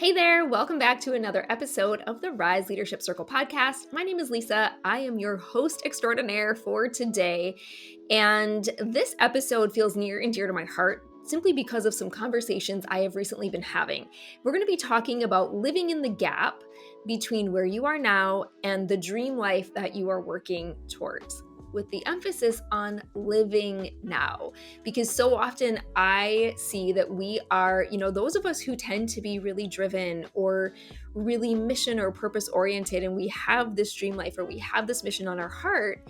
Hey there, welcome back to another episode of the Rise Leadership Circle podcast. My name is Lisa. I am your host extraordinaire for today. And this episode feels near and dear to my heart simply because of some conversations I have recently been having. We're going to be talking about living in the gap between where you are now and the dream life that you are working towards, with the emphasis on living now. Because so often I see that we are, those of us who tend to be really driven or really mission or purpose oriented, and we have this dream life or we have this mission on our heart,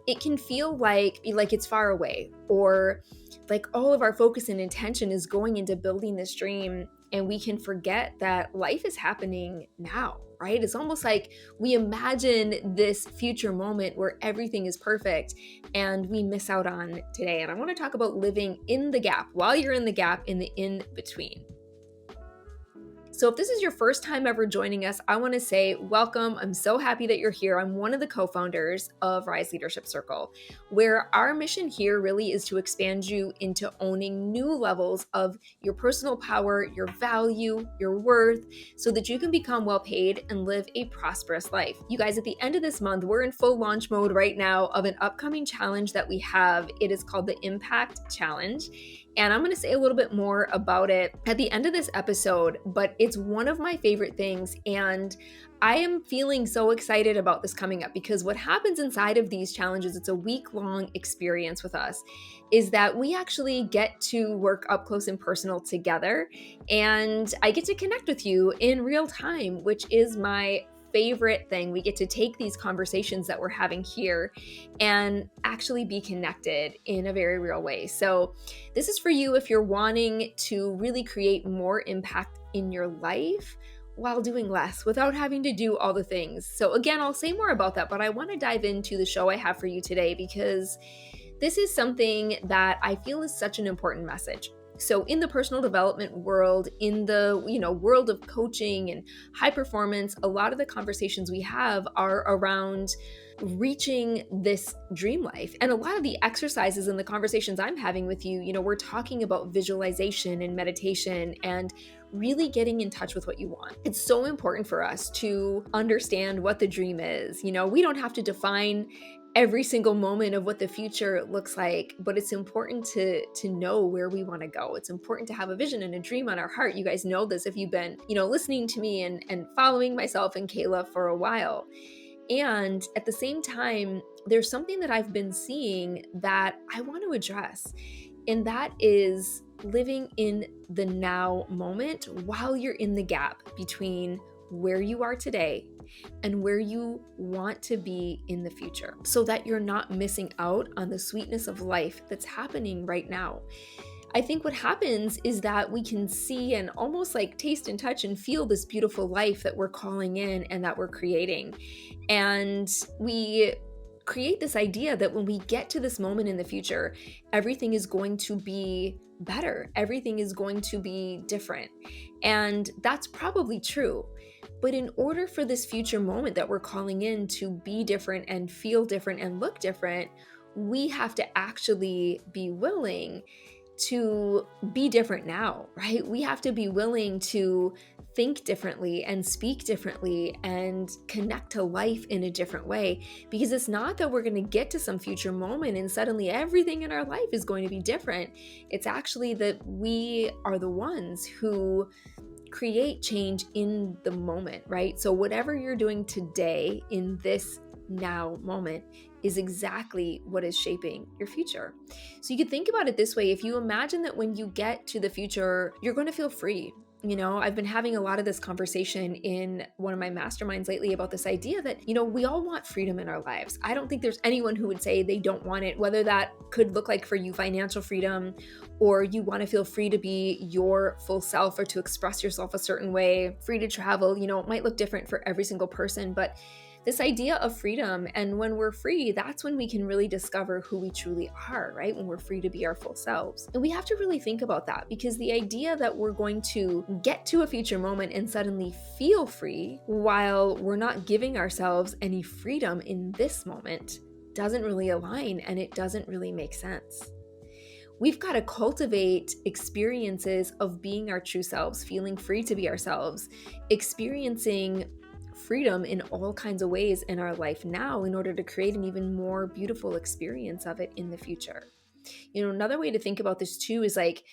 it can feel like it's far away, or like all of our focus and intention is going into building this dream, and we can forget that life is happening now, right? It's almost like we imagine this future moment where everything is perfect and we miss out on today. And I want to talk about living in the gap, while you're in the gap, in the in-between. So if this is your first time ever joining us, I want to say welcome. I'm so happy that you're here. I'm one of the co-founders of Rise Leadership Circle, where our mission here really is to expand you into owning new levels of your personal power, your value, your worth, so that you can become well paid and live a prosperous life. You guys, at the end of this month, we're in full launch mode right now of an upcoming challenge that we have. It is called the Impact Challenge. And I'm going to say a little bit more about it at the end of this episode, but it's one of my favorite things. And I am feeling so excited about this coming up, because what happens inside of these challenges, it's a week-long experience with us, is that we actually get to work up close and personal together. And I get to connect with you in real time, which is my favorite thing. We get to take these conversations that we're having here and actually be connected in a very real way. So this is for you if you're wanting to really create more impact in your life while doing less, without having to do all the things. So again, I'll say more about that, but I want to dive into the show I have for you today, because this is something that I feel is such an important message. So in the personal development world, in the world of coaching and high performance, a lot of the conversations we have are around reaching this dream life. And a lot of the exercises and the conversations I'm having with you, we're talking about visualization and meditation and really getting in touch with what you want. It's so important for us to understand what the dream is. We don't have to define every single moment of what the future looks like, but it's important to know where we want to go. It's important to have a vision and a dream on our heart. You guys know this if you've been, listening to me and following myself and Kayla for a while. And at the same time, there's something that I've been seeing that I want to address, and that is living in the now moment while you're in the gap between where you are today and where you want to be in the future, so that you're not missing out on the sweetness of life that's happening right now. I think what happens is that we can see and almost like taste and touch and feel this beautiful life that we're calling in and that we're creating. And we create this idea that when we get to this moment in the future, everything is going to be better. Everything is going to be different. And that's probably true. But in order for this future moment that we're calling in to be different and feel different and look different, we have to actually be willing to be different now, right? We have to be willing to think differently and speak differently and connect to life in a different way, because it's not that we're going to get to some future moment and suddenly everything in our life is going to be different. It's actually that we are the ones who create change in the moment, right? So whatever you're doing today in this now moment is exactly what is shaping your future. So you could think about it this way. If you imagine that when you get to the future, you're going to feel free. I've been having a lot of this conversation in one of my masterminds lately about this idea that, we all want freedom in our lives. I don't think there's anyone who would say they don't want it, whether that could look like for you financial freedom, or you want to feel free to be your full self or to express yourself a certain way, free to travel. It might look different for every single person, but this idea of freedom, and when we're free, that's when we can really discover who we truly are, right? When we're free to be our full selves. And we have to really think about that, because the idea that we're going to get to a future moment and suddenly feel free while we're not giving ourselves any freedom in this moment doesn't really align, and it doesn't really make sense. We've got to cultivate experiences of being our true selves, feeling free to be ourselves, experiencing freedom in all kinds of ways in our life now in order to create an even more beautiful experience of it in the future. Another way to think about this too is like,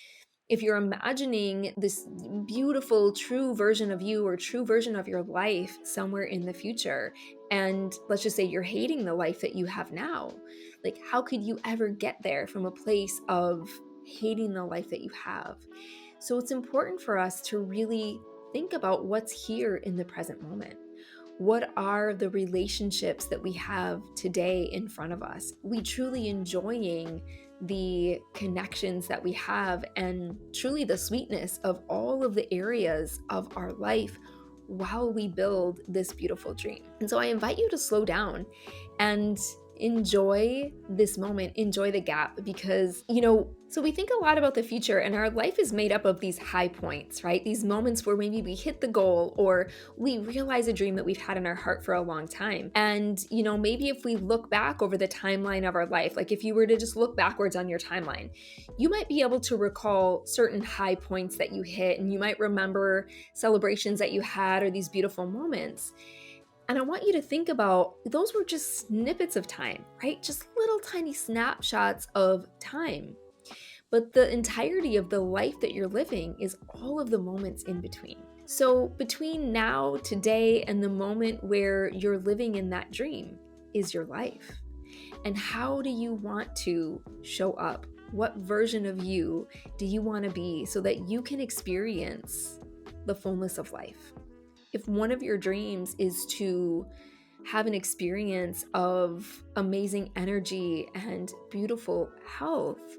if you're imagining this beautiful, true version of you or true version of your life somewhere in the future, and let's just say you're hating the life that you have now, like how could you ever get there from a place of hating the life that you have? So it's important for us to really think about what's here in the present moment. What are the relationships that we have today in front of us? We truly enjoying the connections that we have and truly the sweetness of all of the areas of our life while we build this beautiful dream. And so I invite you to slow down and enjoy this moment, enjoy the gap, because, so we think a lot about the future and our life is made up of these high points, right? These moments where maybe we hit the goal or we realize a dream that we've had in our heart for a long time. And, maybe if we look back over the timeline of our life, like if you were to just look backwards on your timeline, you might be able to recall certain high points that you hit, and you might remember celebrations that you had or these beautiful moments. And I want you to think about, those were just snippets of time, right? Just little tiny snapshots of time. But the entirety of the life that you're living is all of the moments in between. So between now, today, and the moment where you're living in that dream is your life. And how do you want to show up? What version of you do you want to be so that you can experience the fullness of life? If one of your dreams is to have an experience of amazing energy and beautiful health,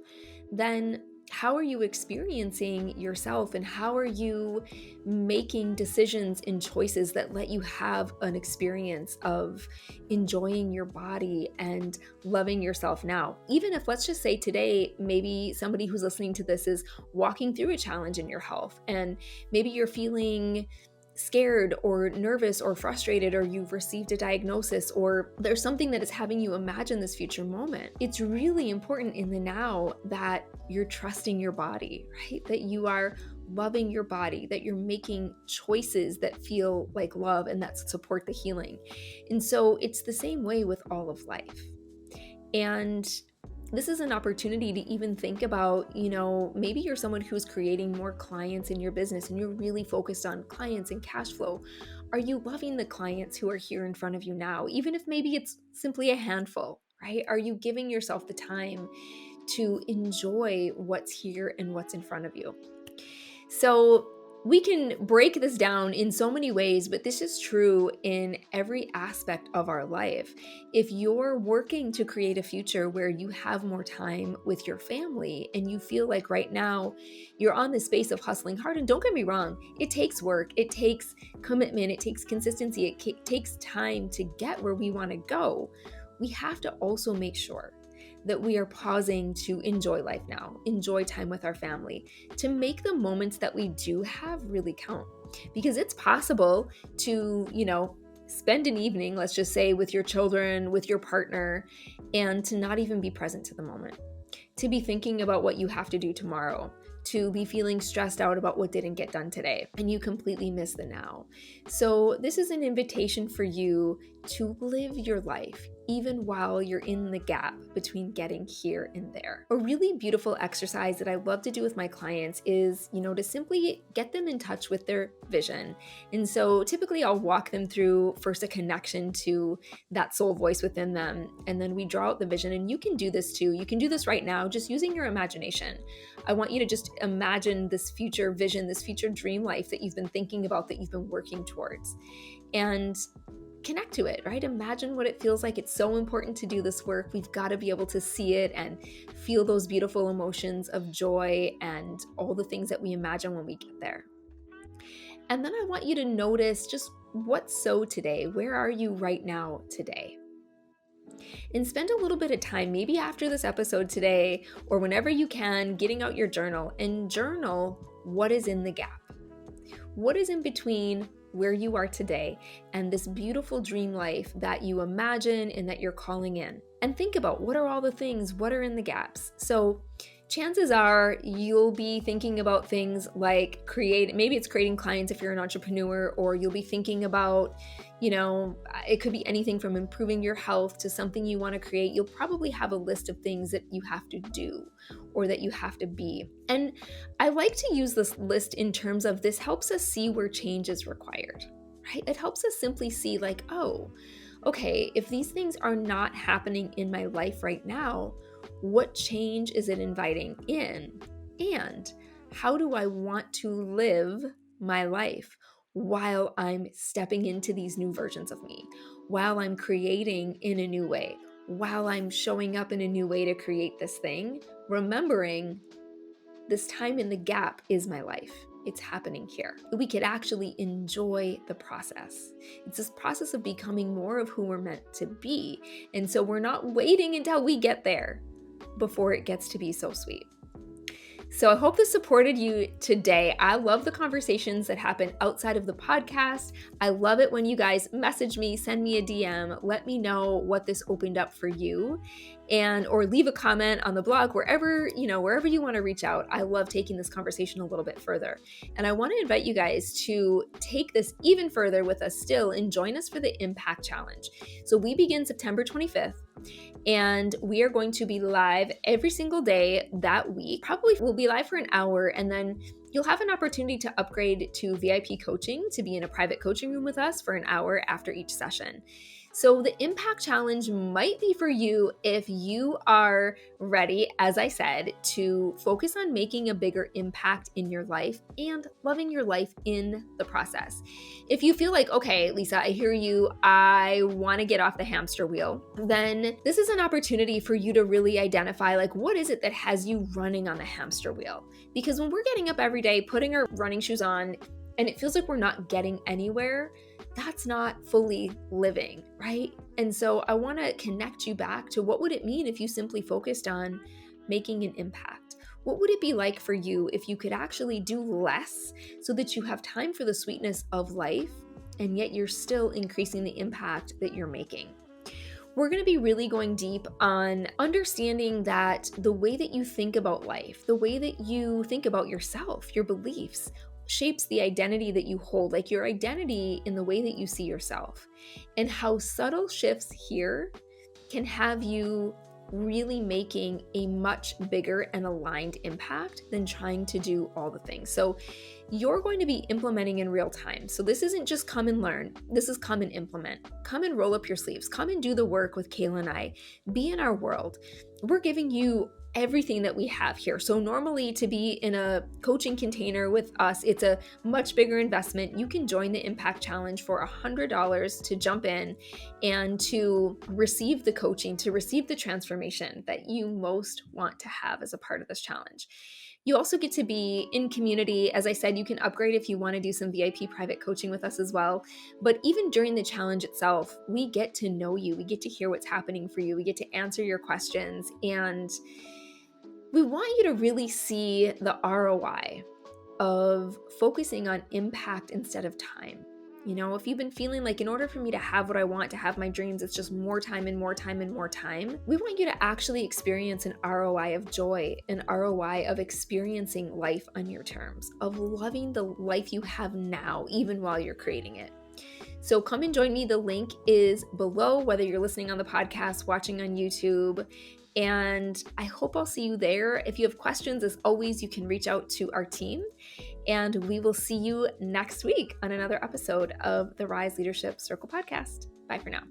then how are you experiencing yourself, and how are you making decisions and choices that let you have an experience of enjoying your body and loving yourself now? Even if, let's just say today, maybe somebody who's listening to this is walking through a challenge in your health, and maybe you're feeling scared or nervous or frustrated, or you've received a diagnosis, or there's something that is having you imagine this future moment. It's really important in the now that you're trusting your body, right? That you are loving your body, that you're making choices that feel like love and that support the healing. And so it's the same way with all of life. And this is an opportunity to even think about, maybe you're someone who's creating more clients in your business and you're really focused on clients and cash flow. Are you loving the clients who are here in front of you now, even if maybe it's simply a handful, right? Are you giving yourself the time to enjoy what's here and what's in front of you? So we can break this down in so many ways, but this is true in every aspect of our life. If you're working to create a future where you have more time with your family and you feel like right now you're on the space of hustling hard, and don't get me wrong, it takes work, it takes commitment, it takes consistency, it takes time to get where we want to go, we have to also make sure that we are pausing to enjoy life now, enjoy time with our family, to make the moments that we do have really count. Because it's possible to, spend an evening, let's just say, with your children, with your partner, and to not even be present to the moment, to be thinking about what you have to do tomorrow, to be feeling stressed out about what didn't get done today, and you completely miss the now. So this is an invitation for you to live your life, even while you're in the gap between getting here and there. A really beautiful exercise that I love to do with my clients is, to simply get them in touch with their vision. And so typically I'll walk them through first a connection to that soul voice within them, and then we draw out the vision. And you can do this too. You can do this right now, just using your imagination. I want you to just imagine this future vision, this future dream life that you've been thinking about, that you've been working towards, and connect to it, right? Imagine what it feels like. It's so important to do this work. We've got to be able to see it and feel those beautiful emotions of joy and all the things that we imagine when we get there. And then I want you to notice just what's so today. Where are you right now today? And spend a little bit of time, maybe after this episode today, or whenever you can, getting out your journal and journal what is in the gap. What is in between where you are today and this beautiful dream life that you imagine and that you're calling in? And think about, what are all the things, what are in the gaps? So chances are you'll be thinking about things like maybe it's creating clients if you're an entrepreneur, or you'll be thinking about, it could be anything from improving your health to something you want to create. You'll probably have a list of things that you have to do or that you have to be. And I like to use this list in terms of this helps us see where change is required, right? It helps us simply see like, oh, okay, if these things are not happening in my life right now, what change is it inviting in? And how do I want to live my life while I'm stepping into these new versions of me, while I'm creating in a new way, while I'm showing up in a new way to create this thing, remembering this time in the gap is my life. It's happening here. We could actually enjoy the process. It's this process of becoming more of who we're meant to be. And so we're not waiting until we get there before it gets to be so sweet. So I hope this supported you today. I love the conversations that happen outside of the podcast. I love it when you guys message me, send me a DM, let me know what this opened up for you, or leave a comment on the blog, wherever you want to reach out. I love taking this conversation a little bit further. And I want to invite you guys to take this even further with us still and join us for the Impact Challenge. So we begin September 25th. And we are going to be live every single day that week. Probably we'll be live for an hour, and then you'll have an opportunity to upgrade to VIP coaching, to be in a private coaching room with us for an hour after each session. So the Impact Challenge might be for you if you are ready, as I said, to focus on making a bigger impact in your life and loving your life in the process. If you feel like, okay, Lisa, I hear you, I want to get off the hamster wheel, then this is an opportunity for you to really identify, like, what is it that has you running on the hamster wheel? Because when we're getting up every day, putting our running shoes on, and it feels like we're not getting anywhere, that's not fully living, right? And so I want to connect you back to what would it mean if you simply focused on making an impact? What would it be like for you if you could actually do less so that you have time for the sweetness of life, and yet you're still increasing the impact that you're making? We're going to be really going deep on understanding that the way that you think about life, the way that you think about yourself, your beliefs, shapes the identity that you hold, like your identity in the way that you see yourself, and how subtle shifts here can have you really making a much bigger and aligned impact than trying to do all the things. So you're going to be implementing in real time. So this isn't just come and learn. This is come and implement. Come and roll up your sleeves. Come and do the work with Kayla and I. Be in our world. We're giving you everything that we have here. So normally to be in a coaching container with us, it's a much bigger investment. You can join the Impact Challenge for $100 to jump in and to receive the coaching, to receive the transformation that you most want to have as a part of this challenge. You also get to be in community. As I said, you can upgrade if you want to do some VIP private coaching with us as well. But even during the challenge itself, we get to know you. We get to hear what's happening for you. We get to answer your questions. And we want you to really see the ROI of focusing on impact instead of time. If you've been feeling like in order for me to have what I want, to have my dreams, it's just more time and more time and more time, we want you to actually experience an ROI of joy, an ROI of experiencing life on your terms, of loving the life you have now, even while you're creating it. So come and join me. The link is below, whether you're listening on the podcast, watching on YouTube. And I hope I'll see you there. If you have questions, as always, you can reach out to our team. And we will see you next week on another episode of the Rise Leadership Circle podcast. Bye for now.